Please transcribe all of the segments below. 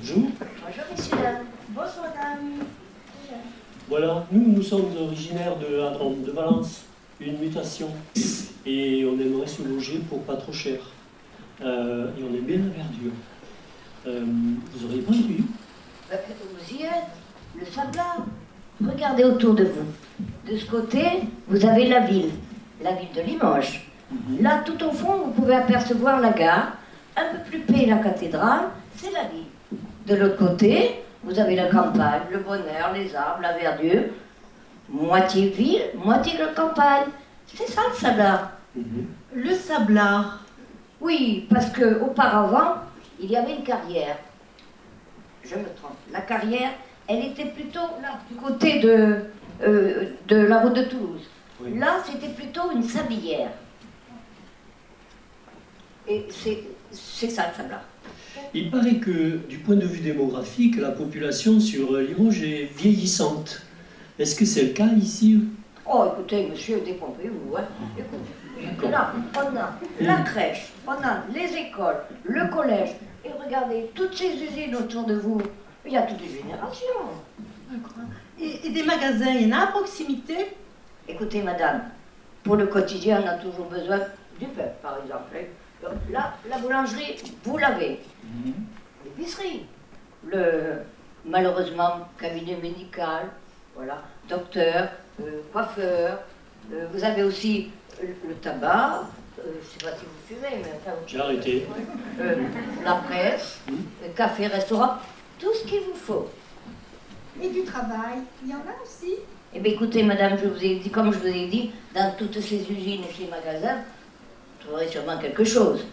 Bonjour. Bonjour messieurs. Bonsoir madame. Voilà, nous sommes originaires de Valence, une mutation. Et on aimerait se loger pour pas trop cher. Et on aime bien la verdure. Vous auriez pas vu? Vous y êtes, le Sablard. Regardez autour de vous. De ce côté, vous avez la ville de Limoges. Là, tout au fond, vous pouvez apercevoir la gare. Un peu plus près, la cathédrale, c'est la ville. De l'autre côté, vous avez la campagne, le bon air, les arbres, la verdure. Moitié ville, moitié de campagne. C'est ça le Sablard. Le Sablard. Oui, parce qu'auparavant, il y avait une carrière. Je me trompe. La carrière, elle était plutôt là, du côté de la route de Toulouse. Oui. Là, c'était plutôt une sablière. Et c'est ça le Sablard. Il paraît que, du point de vue démographique, la population sur Limoges est vieillissante. Est-ce que c'est le cas ici? Oh, écoutez, monsieur, dépompez-vous. Hein. Écoutez, là, on a la crèche, on a les écoles, le collège. Et regardez, toutes ces usines autour de vous, il y a toutes les générations. Et des magasins, il y en a à proximité? Écoutez, madame, pour le quotidien, on a toujours besoin du pain, par exemple. Donc là, la boulangerie, vous l'avez. L'épicerie, malheureusement, cabinet médical, voilà, docteur, coiffeur. Vous avez aussi le tabac, je ne sais pas si vous fumez, mais enfin, J'ai arrêté. la presse, café, restaurant, tout ce qu'il vous faut. Et du travail, il y en a aussi? Eh bien, écoutez, madame, comme je vous ai dit, dans toutes ces usines et ces magasins, vous trouverez sûrement quelque chose.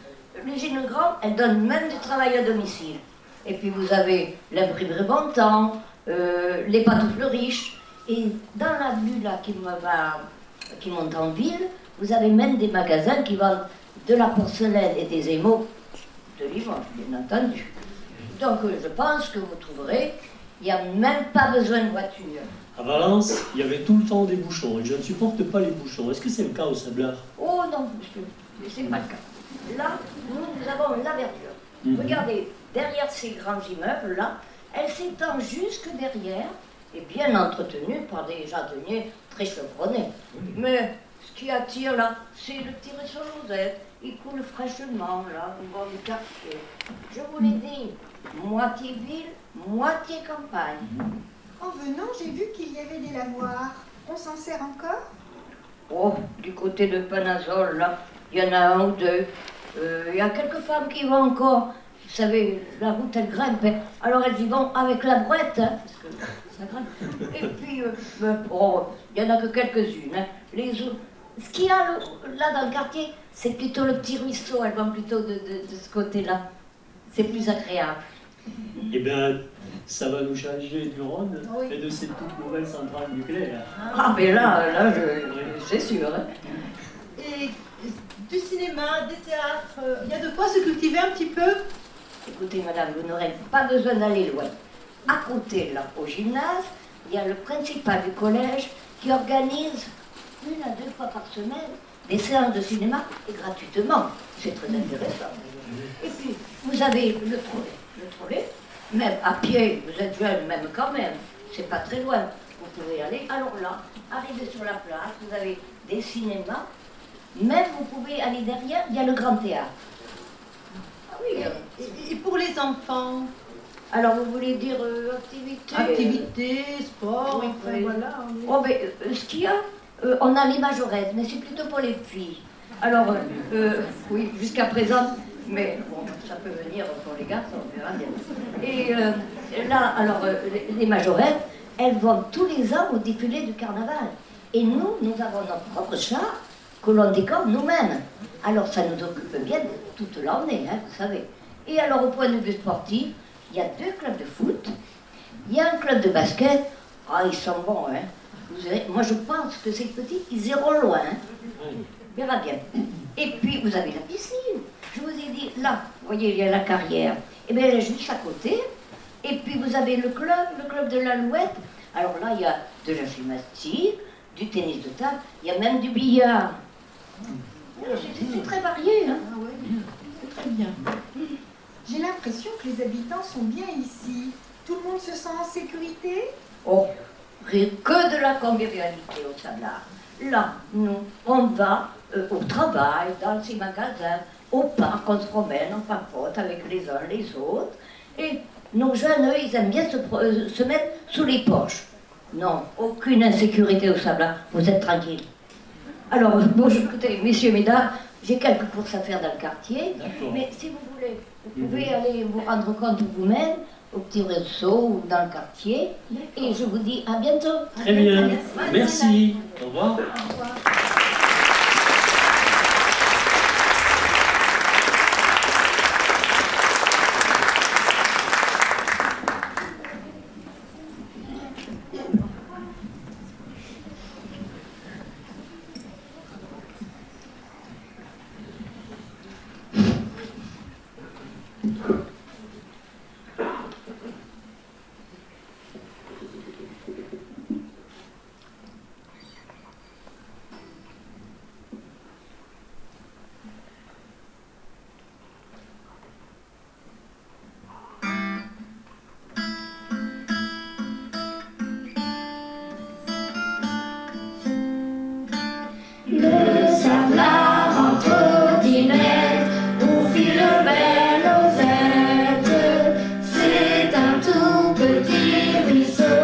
L'usine Grand, elle donne même du travail à domicile. Et puis vous avez l'imprimerie Bontemps, les pantoufles riches. Et dans l'avenue là qui monte en ville, vous avez même des magasins qui vendent de la porcelaine et des émaux de Limoges, bien entendu. Donc je pense que vous trouverez, il n'y a même pas besoin de voiture. À Valence, il y avait tout le temps des bouchons et je ne supporte pas les bouchons. Est-ce que c'est le cas au Sablard? Oh non, monsieur, c'est pas le cas. Là, nous avons la verdure. Regardez, derrière ces grands immeubles-là, elle s'étend jusque derrière et bien entretenue par des jardiniers très chevronnés. Mais ce qui attire là, c'est le petit ruisseau Josette. Il coule fraîchement là, au bord du quartier. Je vous l'ai dit, moitié ville, moitié campagne. En venant, j'ai vu qu'il y avait des lavoirs. On s'en sert encore? Oh, du côté de Panazol, là, il y en a un ou deux. Il y a quelques femmes qui vont encore. Vous savez, la route, elle grimpe. Hein. Alors elles y vont avec la brouette, hein, parce que ça grimpe. Et puis, il n'y en a que quelques-unes. Hein. Les autres. Ce qu'il y a là dans le quartier, c'est plutôt le petit ruisseau. Elles vont plutôt de ce côté-là. C'est plus agréable. Eh bien, ça va nous changer du Rhône et de cette toute nouvelle centrale nucléaire. Ah, mais là, c'est sûr. Hein. Et du cinéma, des théâtres, il y a de quoi se cultiver un petit peu? Écoutez, madame, vous n'aurez pas besoin d'aller loin. À côté, là, au gymnase, il y a le principal du collège qui organise 1 à 2 fois par semaine des séances de cinéma et gratuitement. C'est très intéressant. Et puis, vous avez le trolley, même à pied, vous êtes jeune, même quand même, c'est pas très loin. Vous pouvez aller. Alors là, arrivez sur la place, vous avez des cinémas. Même vous pouvez aller derrière, il y a le grand théâtre. Ah oui. Et pour les enfants? Alors vous voulez dire activité? Activités, sport, Oui, enfin oui. voilà. Oui. Oh, mais ce qu'il y a, on a les majorettes, mais c'est plutôt pour les filles. Alors, oui, jusqu'à présent, mais bon, ça peut venir pour les garçons, on verra bien. Et là, alors, les majorettes, elles vont tous les ans au défilé du carnaval. Et nous avons notre propre char que l'on décore nous-mêmes. Alors, ça nous occupe bien toute l'année, hein, vous savez. Et alors, au point de vue sportif, il y a 2 clubs de foot, il y a un club de basket. Ah, ils sont bons, hein. Vous verrez, moi, je pense que ces petits, ils iront loin. Hein. On verra bien. Et puis, vous avez la piscine. Je vous ai dit, là, vous voyez, il y a la carrière. Et bien, elle est juste à côté. Et puis, vous avez le club de l'Alouette. Alors là, il y a de la gymnastique, du tennis de table, il y a même du billard. C'est très varié, hein. Ah ouais, c'est très bien. J'ai l'impression que les habitants sont bien ici. Tout le monde se sent en sécurité? Oh, rien que de la convivialité au Sablard. Là, nous, on va au travail, dans ces magasins, au parc, on se promène, on papote avec les uns les autres. Et nos jeunes, eux, ils aiment bien se mettre sous les poches. Non, aucune insécurité au Sablard, vous êtes tranquilles. Alors, bon, écoutez, messieurs, mesdames, j'ai quelques courses à faire dans le quartier, mais si vous voulez, vous pouvez aller vous rendre compte vous-même au petit réseau ou dans le quartier. Et je vous dis à bientôt. Très bien. Merci. Au revoir. Au revoir. Le Sablard en trottinette, où file belle Osette. C'est un tout petit ruisseau,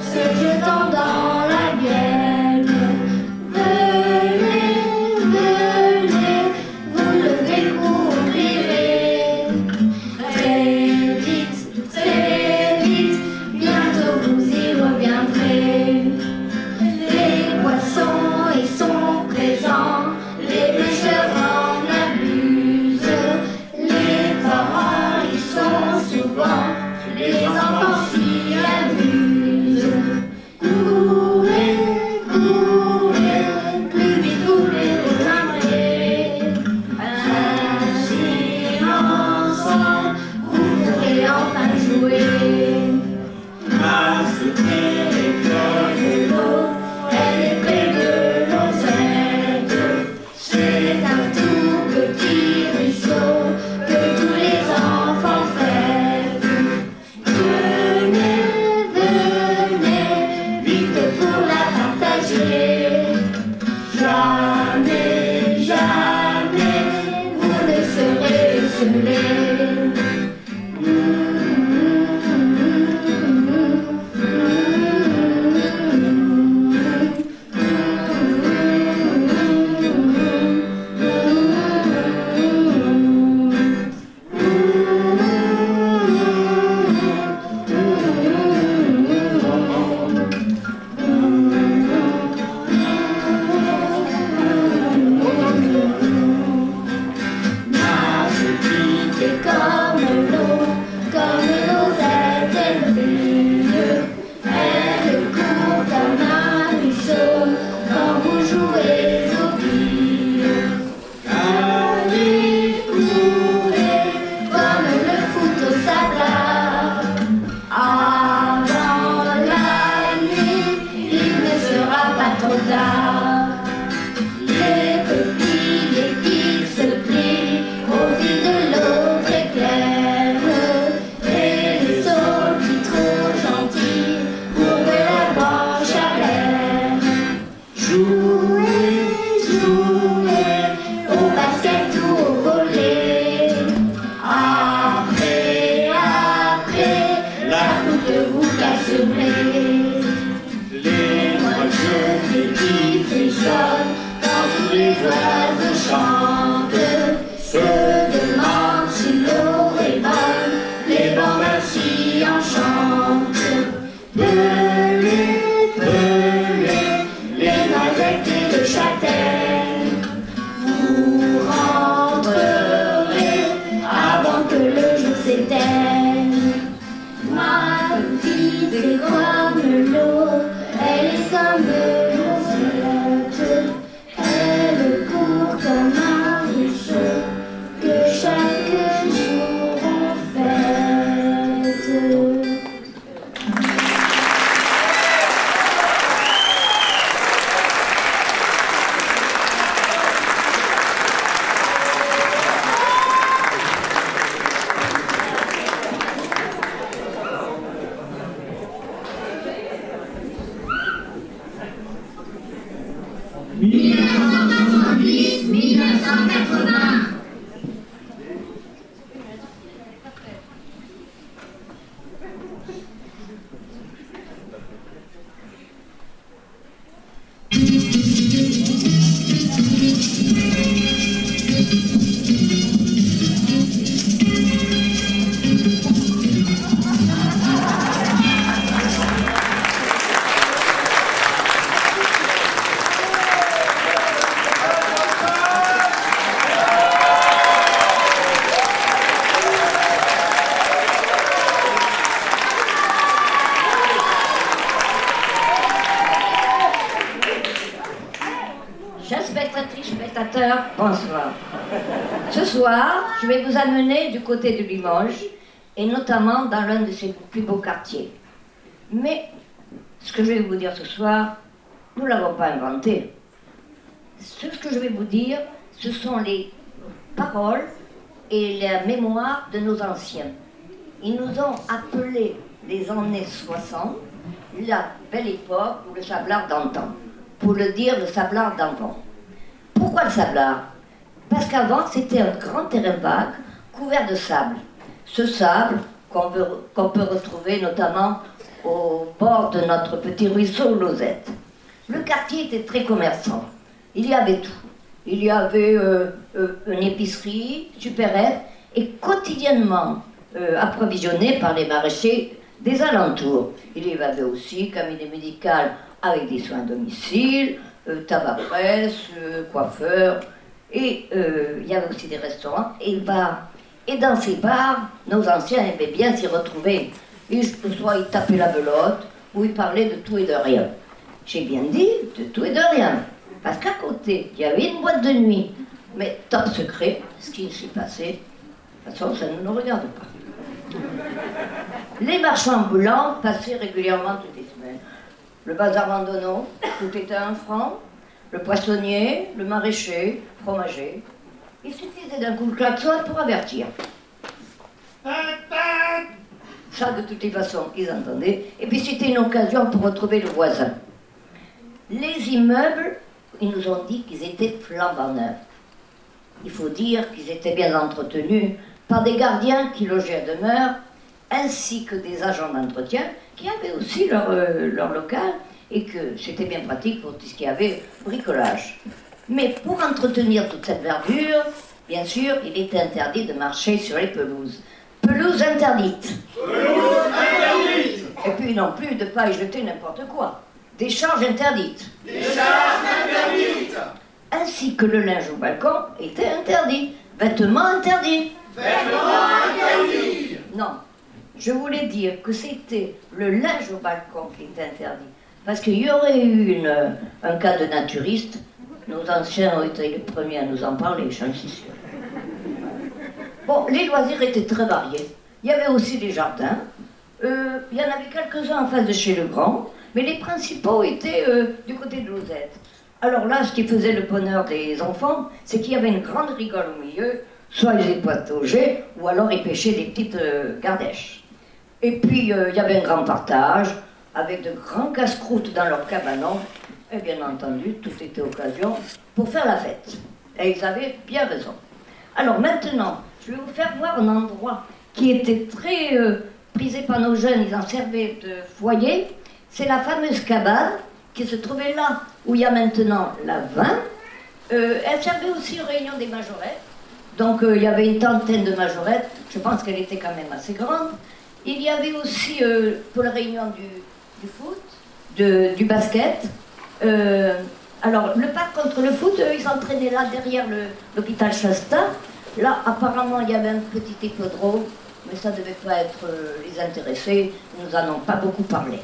se jetant dans la Vienne. Venez, venez, vous le découvrirez. Très vite, bientôt vous y reviendrez. Les poissons y sont présents, les pêcheurs en abusent, les parents y sont souvent, les enfants s'y amusent. Courez, courez, plus vite vous les rejoindrez. Ainsi ensemble, vous pourrez enfin jouer. Elle est près de Lausanne. C'est un tout petit ruisseau que tous les enfants fêtent. Venez, venez, vite pour la partager. Jamais, jamais, vous ne serez seuls. Et Bonsoir. Ce soir, je vais vous amener du côté de Limoges, et notamment dans l'un de ses plus beaux quartiers. Mais ce que je vais vous dire ce soir, nous ne l'avons pas inventé. Ce que je vais vous dire, ce sont les paroles et la mémoire de nos anciens. Ils nous ont appelés les années 60, la belle époque ou le sablard d'antan. Pour le dire, le sablard d'antan. Pourquoi le sablard? Parce qu'avant, c'était un grand terrain vague couvert de sable. Ce sable qu'on peut retrouver notamment au bord de notre petit ruisseau Lozette. Le quartier était très commerçant. Il y avait tout. Il y avait une épicerie, supérette, et quotidiennement approvisionné par les maraîchers des alentours. Il y avait aussi cabinet médical avec des soins à domicile, tabac-presse, coiffeur, et il y avait aussi des restaurants et bars. Et dans ces bars, nos anciens aimaient bien s'y retrouver. Et soit ils tapaient la belote, ou ils parlaient de tout et de rien. J'ai bien dit de tout et de rien. Parce qu'à côté, il y avait une boîte de nuit. Mais top secret, ce qui s'est passé, de toute façon, ça ne nous regarde pas. Les marchands ambulants passaient régulièrement toutes les semaines. Le bazar Randonneau, tout était à 1 franc. Le poissonnier, le maraîcher, fromager. Il suffisait d'un coup de klaxon pour avertir. Ça, de toutes les façons, ils entendaient. Et puis c'était une occasion pour retrouver le voisin. Les immeubles, ils nous ont dit qu'ils étaient flambant neufs. Il faut dire qu'ils étaient bien entretenus par des gardiens qui logeaient à demeure, ainsi que des agents d'entretien qui avaient aussi leur local et que c'était bien pratique pour tout ce qui avait bricolage. Mais pour entretenir toute cette verdure, bien sûr, il était interdit de marcher sur les pelouses. Pelouse interdite. Pelouse interdite. Et puis non plus de ne pas y jeter n'importe quoi. Décharge interdite. Décharge interdite. Ainsi que le linge au balcon était interdit. Vêtements interdits. Vêtements interdits. Non, je voulais dire que c'était le linge au balcon qui était interdit. Parce qu'il y aurait eu un cas de naturiste. Nos anciens ont été les premiers à nous en parler, j'en suis sûre. Bon, les loisirs étaient très variés. Il y avait aussi des jardins. Il y en avait quelques-uns en face de chez Legrand, mais les principaux étaient du côté de Lozette. Alors là, ce qui faisait le bonheur des enfants, c'est qu'il y avait une grande rigole au milieu, soit ils étaient pataugeaient, ou alors ils pêchaient des petites gardèches. Et puis, il y avait un grand partage, avec de grands casse-croûtes dans leur cabanon, et bien entendu, tout était occasion pour faire la fête. Et ils avaient bien raison. Alors maintenant, je vais vous faire voir un endroit qui était très prisé par nos jeunes, ils en servaient de foyer. C'est la fameuse cabane qui se trouvait là où il y a maintenant la vin. Elle servait aussi aux réunions des majorettes. Donc il y avait une trentaine de majorettes, je pense qu'elle était quand même assez grande. Il y avait aussi pour la réunion du foot, du basket. Alors le parc contre le foot, ils s'entraînaient là derrière l'hôpital Shasta. Là apparemment il y avait un petit hippodrome, mais ça ne devait pas être les intéressés, nous n'en avons pas beaucoup parlé.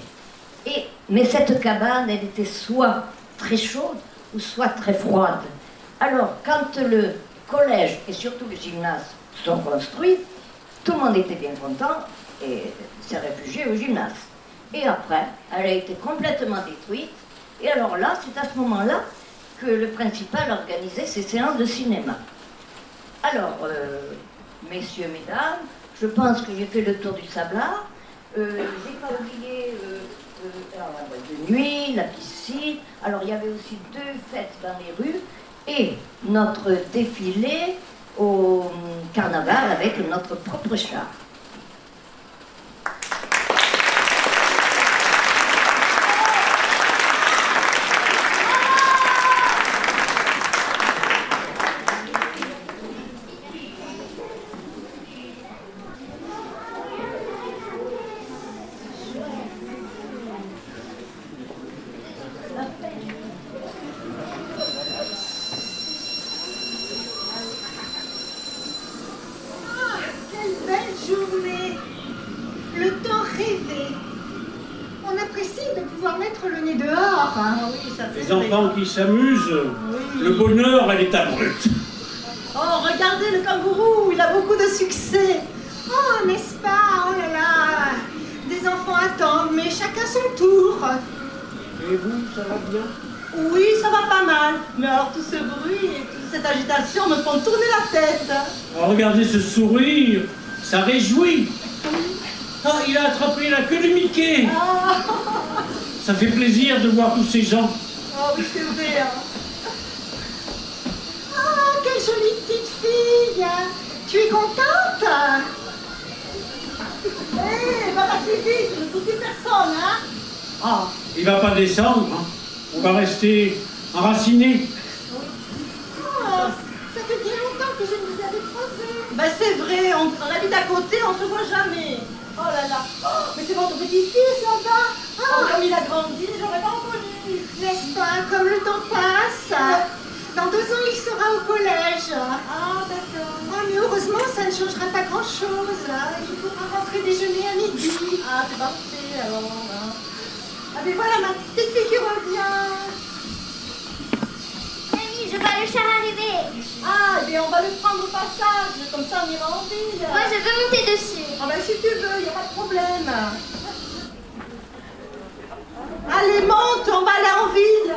Mais cette cabane, elle était soit très chaude ou soit très froide. Alors quand le collège et surtout le gymnase sont construits, tout le monde était bien content et s'est réfugié au gymnase. Et après, elle a été complètement détruite. Et alors là, c'est à ce moment-là que le principal organisait ses séances de cinéma. Alors, messieurs, mesdames, je pense que j'ai fait le tour du Sablard. J'ai pas oublié la boîte de nuit, la piscine. Alors, il y avait aussi 2 fêtes dans les rues et notre défilé au carnaval avec notre propre char. on apprécie de pouvoir mettre le nez dehors. Ah oui, ça c'est Les vrai. enfants qui s'amusent, Oui. le bonheur, elle est abrupte. Oh, regardez le kangourou, il a beaucoup de succès. Oh, n'est-ce pas? Oh là là. Des enfants attendent, mais chacun son tour. Et vous, ça va bien? Oui, ça va pas mal. Mais alors tout ce bruit et toute cette agitation me font tourner la tête. Oh, regardez ce sourire, ça réjouit. Ah, il a attrapé la queue de Mickey. Ah, Ça fait plaisir de voir tous ces gens. oh oui, c'est vrai. Hein. Oh, quelle jolie petite fille. Tu es contente? Hé, va passer vite, ne poussez personne, hein. Ah, il va pas descendre, hein. On va rester enracinés. Oh, ça fait bien longtemps que je ne vous avais croisé. Ben c'est vrai, on habite à côté, on se voit jamais. Oh là là. Oh, mais c'est votre petit-fils là-bas. Oh, comme il a grandi, j'aurais pas reconnu. N'est-ce pas? Comme le temps passe. Dans 2 ans, il sera au collège. Ah, d'accord. Oh, mais heureusement, ça ne changera pas grand-chose. Il pourra rentrer déjeuner à midi. Ah, c'est parfait alors. Hein. Ah, mais voilà ma petite fille qui revient. Mamie, je vois le char arriver. Ah, et bien on va le prendre au passage, comme ça on ira en ville. Moi, je veux monter dessus. Ah, ben si tu veux, il n'y a pas de problème. Allez, monte, on va aller en ville.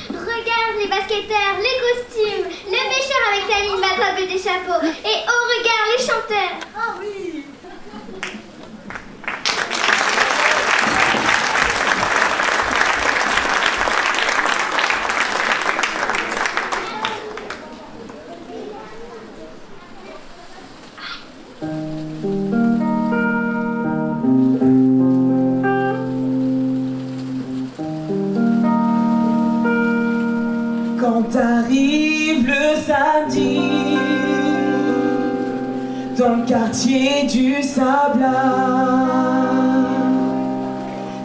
Regarde les basketteurs, les costumes, le pêcheur avec sa ligne battrape et des chapeaux. Et oh, regarde les chanteurs. Ah oui. Quand arrive le samedi, dans le quartier du Sablard,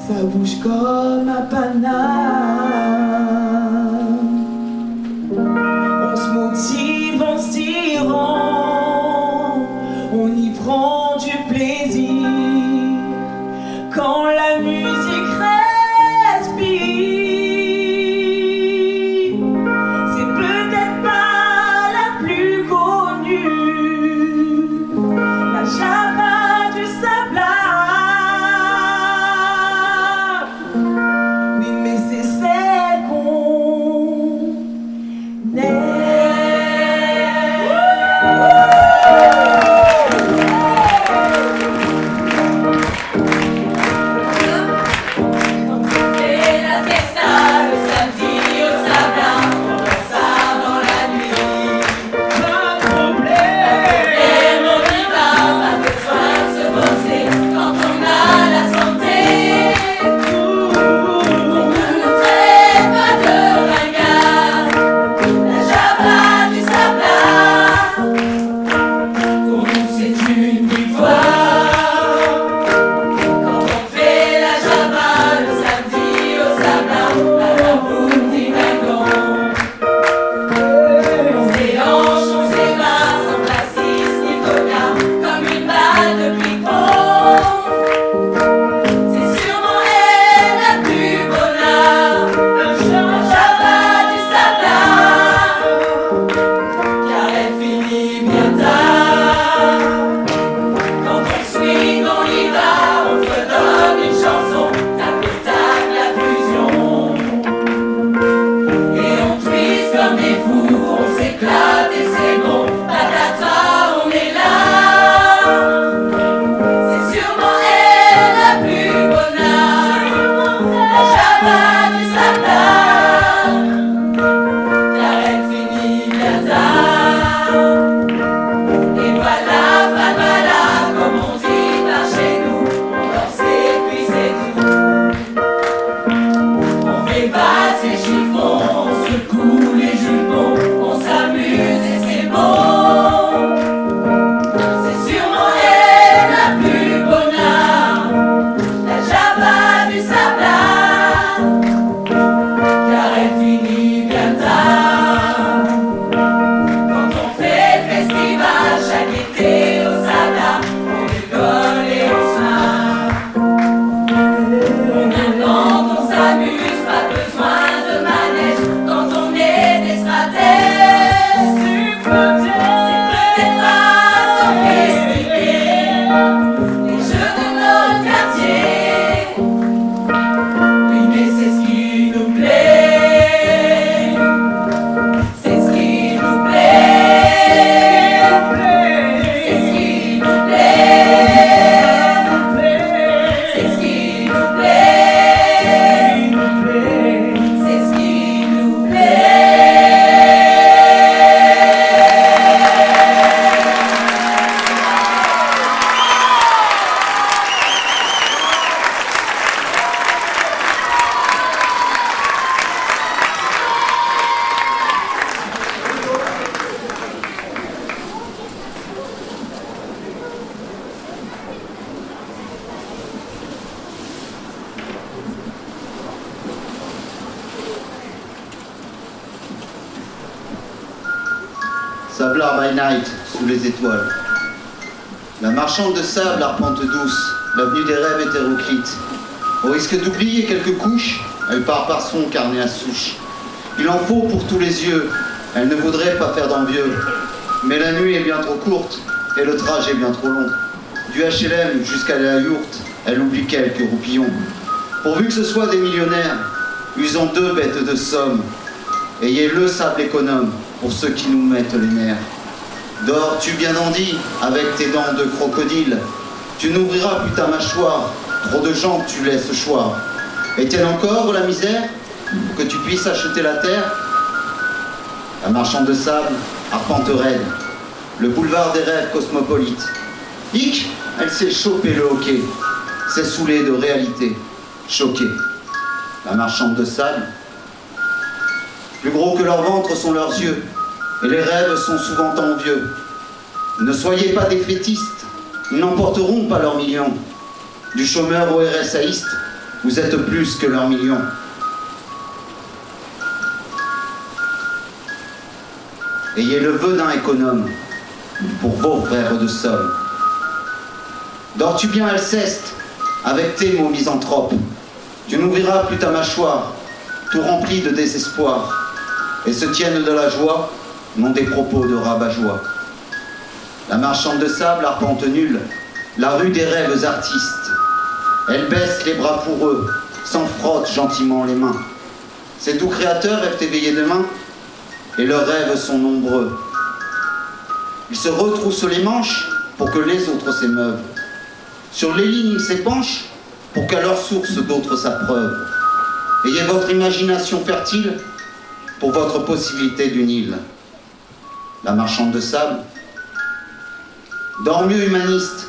ça bouge comme un paname. On se motive en se tirant, on y prend du plaisir. Quand la musique respire, c'est peut-être pas la plus connue, la Java du Sablard. Oui, mais c'est celle Sablard by night, sous les étoiles. La marchande de sable arpente douce, l'avenue des rêves hétéroclites. Au risque d'oublier quelques couches, elle part par son carnet à souche. Il en faut pour tous les yeux, elle ne voudrait pas faire d'envieux. Mais la nuit est bien trop courte, et le trajet bien trop long. Du HLM jusqu'à la yourte, elle oublie quelques roupillons. Pourvu que ce soit des millionnaires, usons 2 bêtes de somme. Ayez le sable économe pour ceux qui nous mettent les nerfs. Dors-tu bien dandy avec tes dents de crocodile? Tu n'ouvriras plus ta mâchoire, trop de gens tu laisses choir. Est-elle encore la misère pour que tu puisses acheter la terre? La marchande de sable arpente raide, le boulevard des rêves cosmopolites. Hic, elle s'est chopé le hockey, s'est saoulée de réalité, choquée. La marchande de sable, plus gros que leur ventre sont leurs yeux, et les rêves sont souvent envieux. Ne soyez pas défaitistes, ils n'emporteront pas leurs millions. Du chômeur au RSAiste, vous êtes plus que leurs millions. Ayez le vœu d'un économe pour vos frères de somme. Dors-tu bien Alceste avec tes mots misanthropes? Tu n'ouvriras plus ta mâchoire, tout rempli de désespoir, et se tiennent de la joie, non des propos de rabat-joie. La marchande de sable arpente nulle, la rue des rêves artistes. Elle baisse les bras pour eux, s'en frotte gentiment les mains. Ces doux créateurs rêvent éveillés demain, et leurs rêves sont nombreux. Ils se retroussent les manches pour que les autres s'émeuvent. Sur les lignes, ils s'épanchent pour qu'à leur source d'autres s'appreuvent. Ayez votre imagination fertile pour votre possibilité d'une île. La marchande de sable. Dors mieux, humaniste.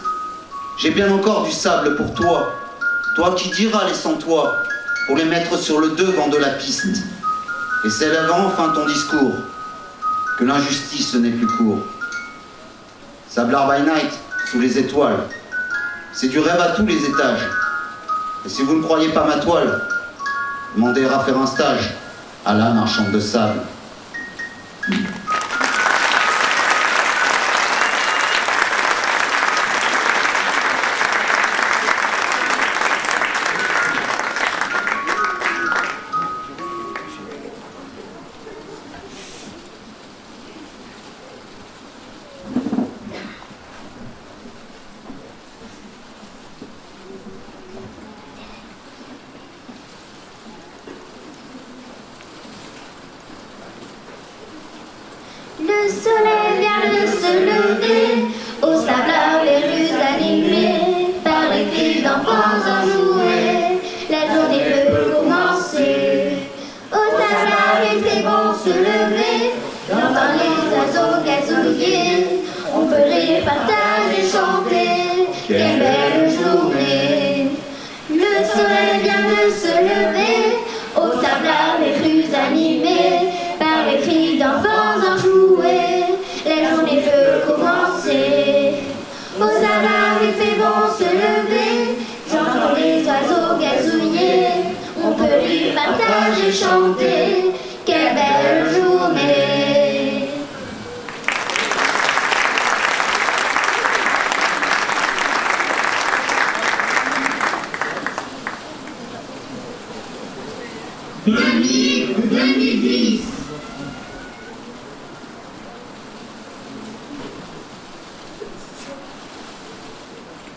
J'ai bien encore du sable pour toi. Toi qui diras les sans-toi pour les mettre sur le devant de la piste. Et s'élèvera enfin ton discours, que l'injustice n'est plus court. Sablard by night, sous les étoiles. C'est du rêve à tous les étages. Et si vous ne croyez pas ma toile, demandez à faire un stage à la marchande de sable. Le soleil vient de se lever, au Sablard les rues animées par les cris d'enfants enjoués. La journée peut commencer. Au Sablard il fait bon se lever, j'entends les oiseaux gazouiller. On peut rire, partager, chanter, quelle belle journée. Le soleil vient de se lever, au Sablard les rues animées par les cris d'enfants enjoués. La journée peut commencer. Au Sablard il fait bon se lever, j'entends les oiseaux gazouiller. On peut rire, partager, chanter, quelle belle journée.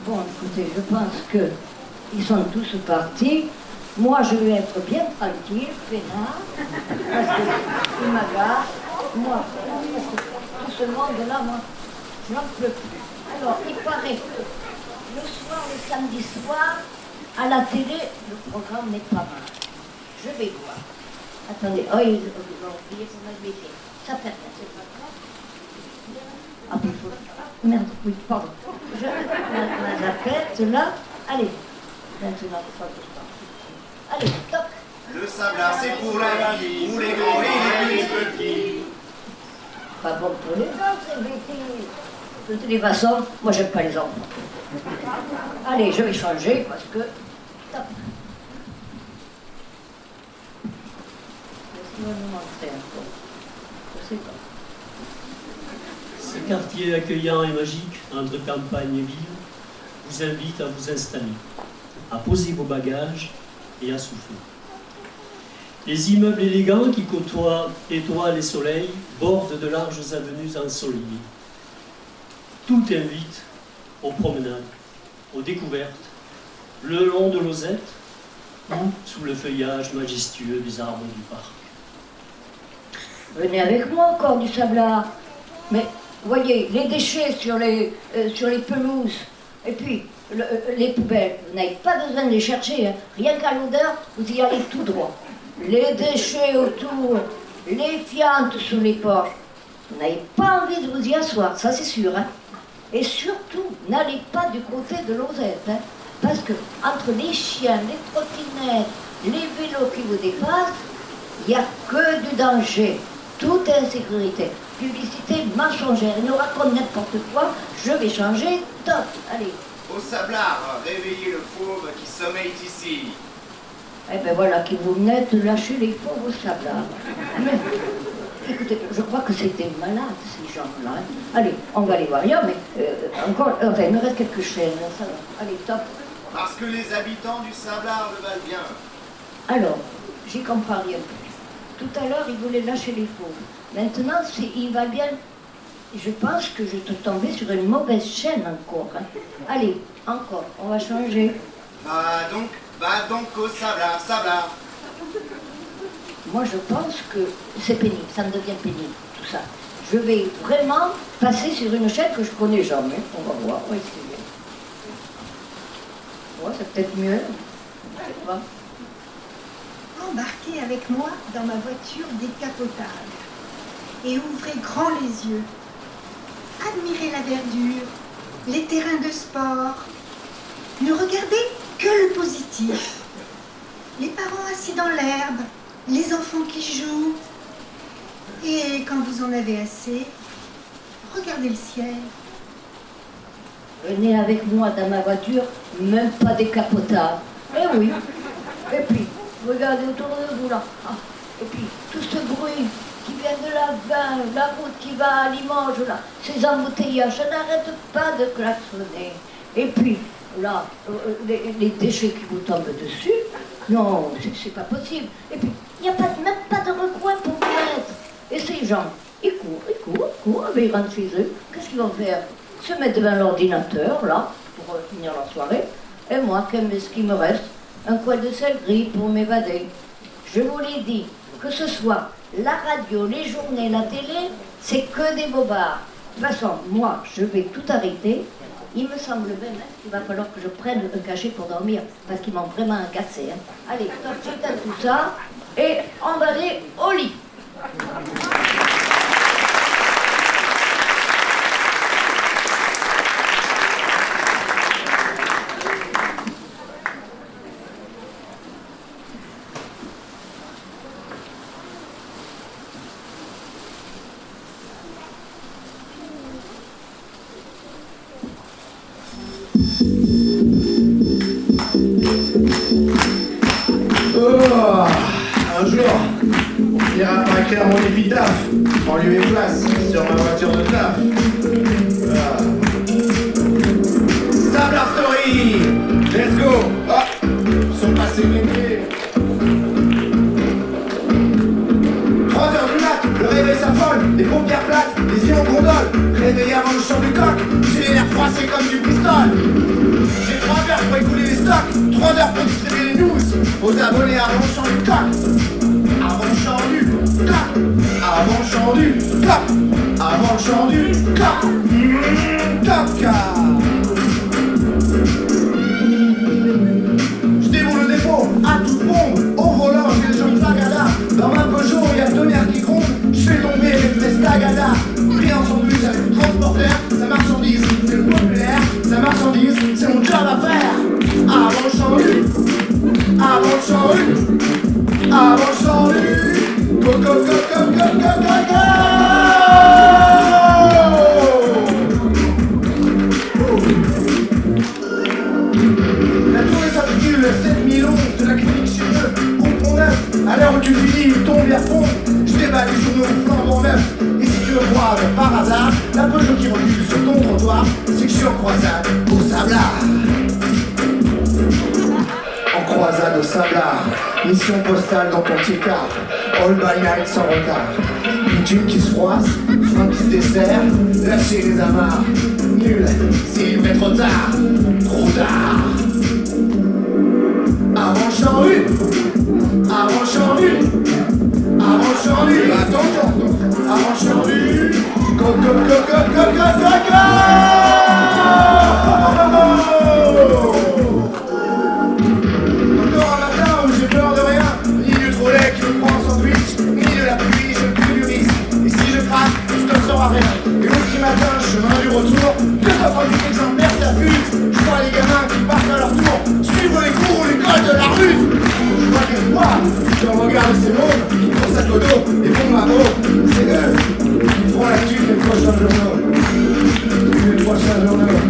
Bon, écoutez, je pense qu'ils sont tous partis. Moi, je vais être bien tranquille, peinard, parce qu'ils m'agacent. Moi, parce que tout ce monde-là, moi, je n'en peux plus. Alors, il paraît que le soir, le samedi soir, à la télé, le programme n'est pas mal. Je vais voir. Attendez, oh, ils ont oublié pour ma bêtise. Ça fait rien, c'est pas grave. Ah, puis il faut... Merde, oui, pardon. La jaquette, là. Allez. Maintenant, il faut que je parte. Allez, toc. Le Sablard, c'est pour la vie, où les grands et les petits. Pas bon pour les gens, ces bêtises. De toutes les façons, moi, j'aime pas les enfants. Allez, je vais changer parce que... Top. Laisse-moi nous montrer un peu. Je sais pas. Ce quartier accueillant et magique, entre campagne et ville, vous invite à vous installer, à poser vos bagages et à souffler. Les immeubles élégants qui côtoient étoiles et soleil bordent de larges avenues ensoleillées. Tout invite aux promenades, aux découvertes, le long de l'Ozette ou sous le feuillage majestueux des arbres du parc. Venez avec moi encore du Sablard. Mais voyez, les déchets sur les pelouses, et puis les poubelles, vous n'avez pas besoin de les chercher, hein. Rien qu'à l'odeur, vous y allez tout droit. Les déchets autour, les fientes sous les porches, vous n'avez pas envie de vous y asseoir, ça c'est sûr. Hein. Et surtout, n'allez pas du côté de l'Ozette, hein, parce que entre les chiens, les trottinettes, les vélos qui vous dépassent, il n'y a que du danger, toute insécurité. Publicité mensongère, ils nous racontent n'importe quoi, je vais changer, top, allez. Au Sablard, réveillez le fauve qui sommeille ici. Eh ben voilà, qui vous venez de lâcher les fauves au Sablard. Mais, écoutez, je crois que c'était malade, ces gens-là. Hein. Allez, on va aller voir ailleurs, mais encore, enfin, il me reste quelques chaînes, ça va. Allez, top. Parce que les habitants du Sablard le valent bien. Alors, j'y comprends rien. Tout à l'heure, il voulait lâcher les fauves. Maintenant, il va bien. Je pense que je te tombais sur une mauvaise chaîne encore. Hein. Allez, encore, on va changer. Va donc au Sablard, Sablard. Moi, je pense que c'est pénible, ça me devient pénible, tout ça. Je vais vraiment passer sur une chaîne que je connais jamais. On va voir, on va essayer. Ouais, c'est peut-être mieux. Je sais pas. Embarquez avec moi dans ma voiture décapotable et ouvrez grand les yeux. Admirez la verdure, les terrains de sport. Ne regardez que le positif. Les parents assis dans l'herbe, les enfants qui jouent. Et quand vous en avez assez, regardez le ciel. Venez avec moi dans ma voiture, même pas décapotable. Eh oui. Et puis, regardez autour de vous là. Ah. Et puis, tout ce bruit qui vient de la route qui va à Limoges là, ces embouteillages, ça n'arrête pas de klaxonner. Et puis, là, les déchets qui vous tombent dessus, non, c'est pas possible. Et puis, il n'y a même pas de recoin pour vous mettre. Et ces gens, ils courent, mais ils rentrent chez eux. Qu'est-ce qu'ils vont faire? Se mettre devant l'ordinateur, là, pour finir leur soirée. Et moi, qu'est-ce qu'il me reste? Un coin de sel gris pour m'évader. Je vous l'ai dit, que ce soit la radio, les journées, la télé, c'est que des bobards. De toute façon, moi, je vais tout arrêter. Il me semble même qu'il va falloir que je prenne un cachet pour dormir, parce qu'ils m'ont vraiment agacé. Hein. Allez, stop, j'éteins tout ça, et on va aller au lit. Un jour, on ira pas écrire mon épitaphe en lieu et place sur ma voiture de taf. Sablard Story, let's go. Son passé blindé. 3 heures du mat, le réveil s'affole, les paupières plates, les yeux en gondole. Réveillé avant le chant du coq, j'ai les nerfs froissés comme du Bristol. J'ai 3 heures pour écouler les stocks, 3 heures pour distribuer les news aux abonnés avant le chant du coq. Avant le chant du coq. Avant le chant du coq. Avant le chant du coq. Coq. Je déboule le dépôt à toute bombe. Au volant, j'ai le jaune tagada. Dans ma Peugeot, il y a 2 nerfs qui grondent. Je fais tomber les fesses tagada. Pris en sandwich avec le transporteur. Sa marchandise, c'est le populaire. Sa marchandise, c'est mon job à faire. Avant le chant du. Avant le chant du. Avant le chant du. Go, go, go, go, go, go, go, go. La tour est sortie le 7011 de la clinique chez eux, au Pont Neuf. À l'heure où tu finis, il tombe, il fond. Je déballe les journaux flambant neuf. Et si tu je croise par hasard la Peugeot qui recule sur ton trottoir, c'est que je suis en croisade au Sablard. En croisade au Sablard, mission postale dans ton T-car, all by night sans retard. Une thune qui se froisse, frein qui se dessert, lâcher les amarres. Nul, s'il met trop tard, trop tard. Avance en une, avance en une, avance en une, attention, avance en une, go go go go go go go go. Encore un matin où j'ai peur de rien, ni du trop lait qui me prend en sandwich, ni de la pluie, je prie du risque. Et si je craque, je ne sors à rien. Et au petit matin, chemin du retour, 238 exemplaires s'affusent. Je vois les gamins qui partent à leur tour, suivre les cours ou l'école de la ruse. Je vois l'espoir, je regarde ces mômes, qui font sac au dos, et font ma mot. C'est eux qui feront la thune des prochains journaux. Les prochains journaux.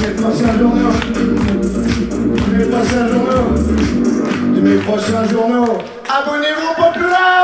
Les prochains journaux. Les prochains journaux. De mes prochains journaux. Abonnez-vous au Populaire!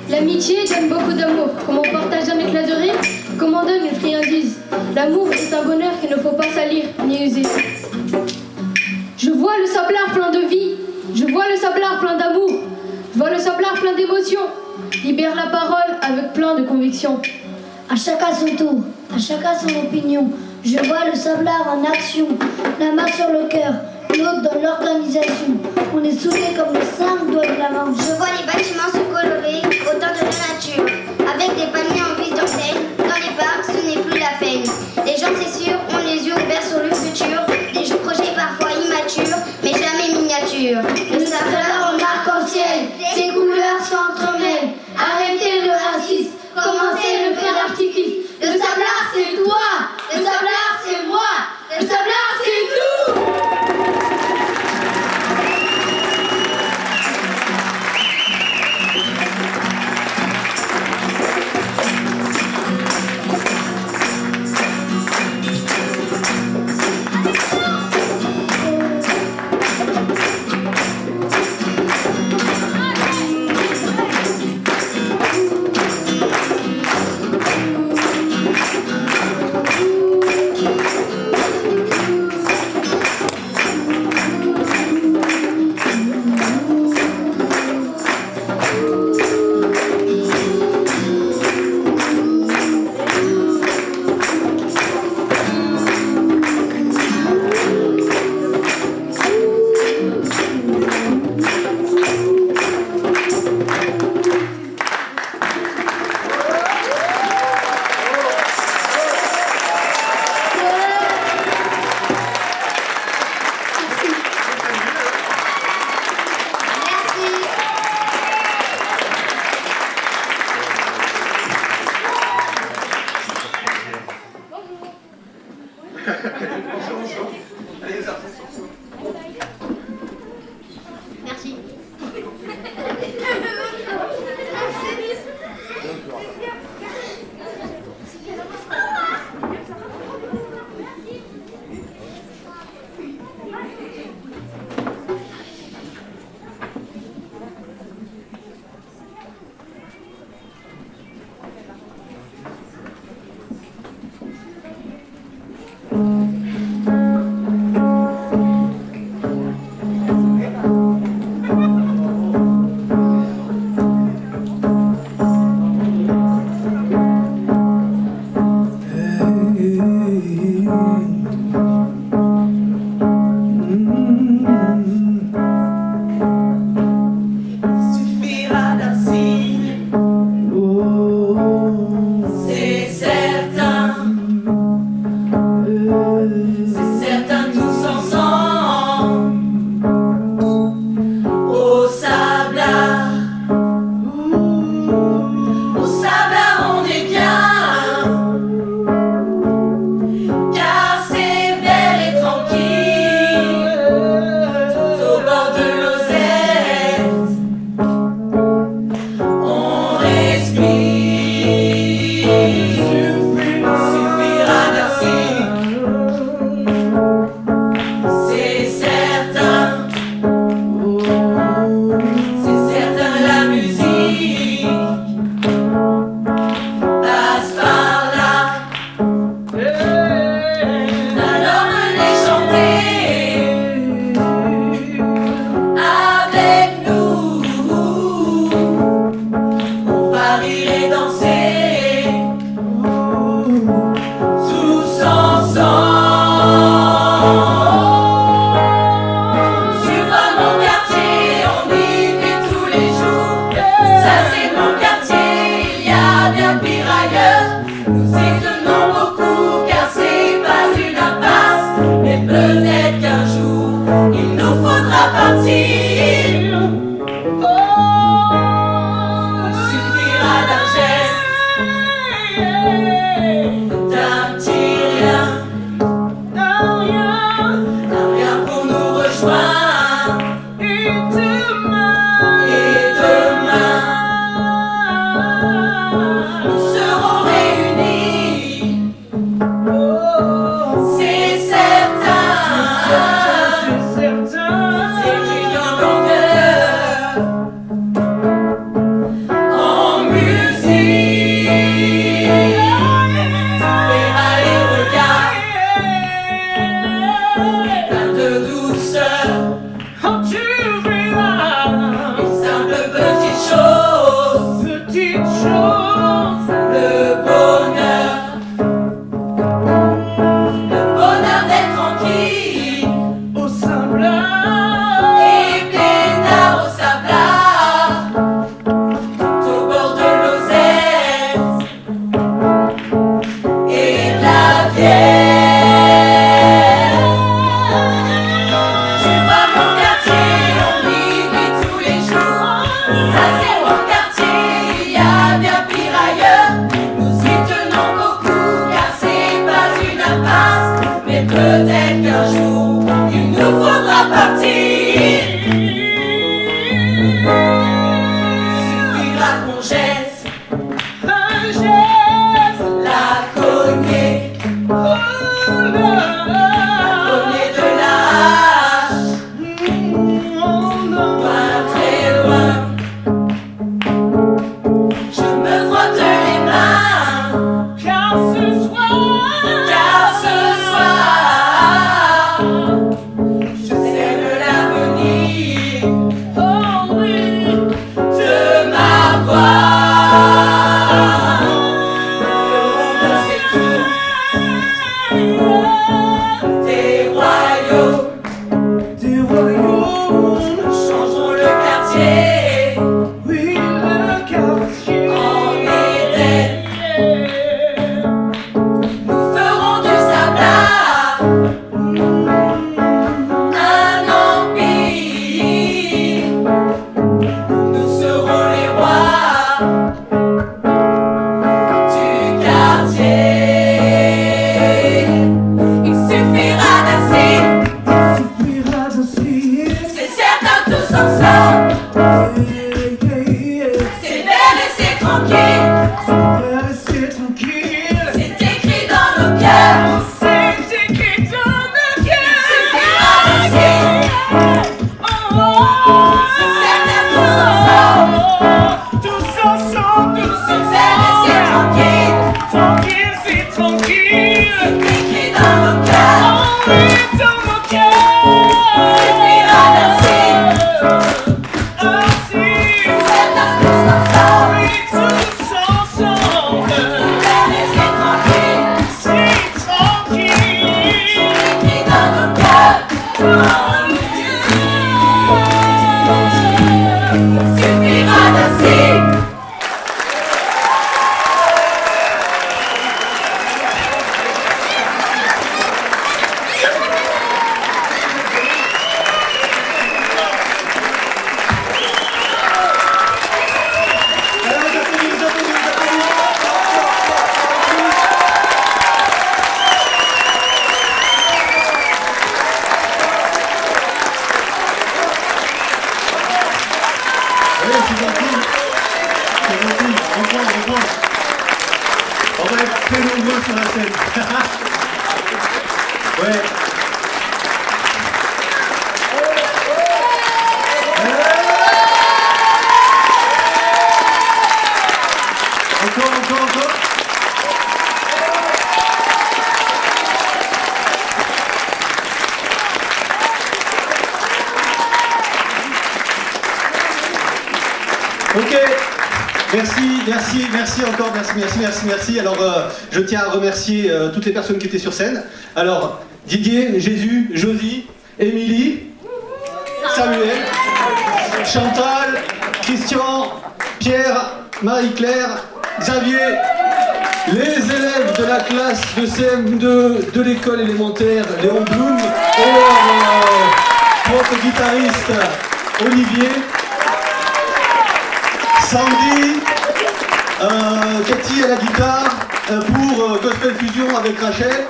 L'amitié donne beaucoup d'amour. Comme on partage un éclat de rire, comme on donne une friandise. L'amour est un bonheur qu'il ne faut pas salir ni user. Je vois le sablard plein de vie. Je vois le sablard plein d'amour. Je vois le sablard plein d'émotions. Libère la parole avec plein de conviction. À chacun son tour, à chacun son opinion. Je vois le sablard en action, la main sur le cœur, l'autre dans l'organisation. On est soudés comme les 5 doigts de la main. Je vois les bâtiments se colorer autant de la nature, avec des palmiers en guise d'enseigne. Dans les parcs, ce n'est plus la peine. Les gens, c'est sûr, ont les yeux ouverts sur le futur. Des projets parfois immatures, mais jamais miniatures. Le sablard en arc-en-ciel, ses couleurs s'entremêlent. Arrêtez le racisme, commencez le feu d'artifice. Le sablard, c'est toi, le sablard, c'est moi, le sablard, c'est nous. Merci. Peut-être qu'un jour il nous faudra partir. Suffira qu'on jette la cognée, de l'âge, loin, très loin. Je me frotte les mains, car ce soir, Merci. Alors, je tiens à remercier toutes les personnes qui étaient sur scène. Alors, Didier, Jésus, Josie, Émilie, Samuel, Chantal, Christian, Pierre, Marie-Claire, Xavier, les élèves de la classe de CM2 de l'école élémentaire Léon Blum et leur prof guitariste Olivier, Sandy, Cathy à la guitare pour Gospel Fusion avec Rachel.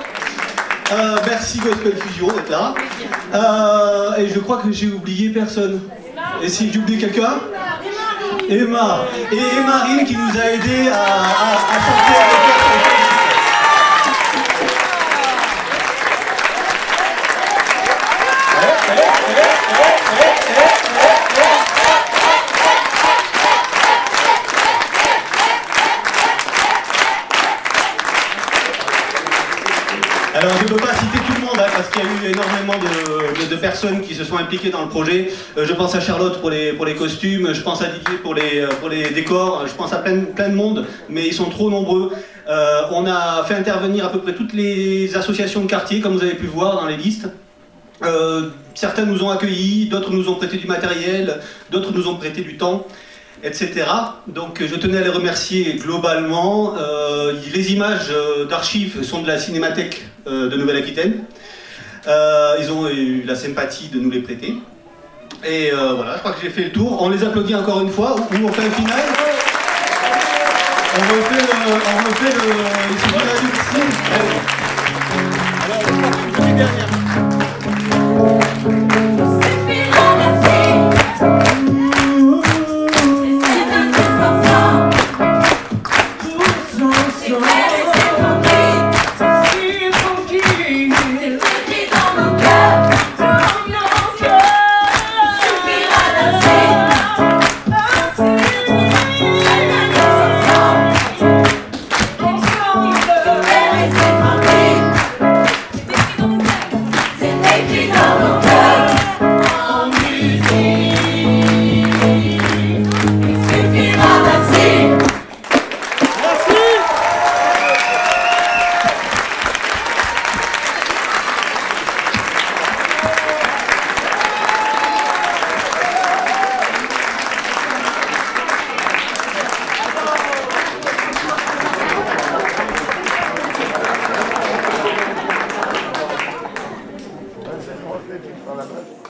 Merci Gospel Fusion d'être là. Et je crois que j'ai oublié personne. Et si j'ai oublié quelqu'un? Emma. Et Marine qui nous a aidés à chanter avec elle. Alors je ne peux pas citer tout le monde parce qu'il y a eu énormément de personnes qui se sont impliquées dans le projet. Je pense à Charlotte pour les costumes, je pense à Didier pour les décors, je pense à plein de monde, mais ils sont trop nombreux. On a fait intervenir à peu près toutes les associations de quartier, comme vous avez pu voir dans les listes. Certaines nous ont accueillis, d'autres nous ont prêté du matériel, d'autres nous ont prêté du temps. etc. Donc je tenais à les remercier globalement. Les images d'archives sont de la Cinémathèque de Nouvelle-Aquitaine. Ils ont eu la sympathie de nous les prêter. Et voilà, je crois que j'ai fait le tour. On les applaudit encore une fois, ou on fait un final. On refait le alors, une petite dernière. Dans la presse.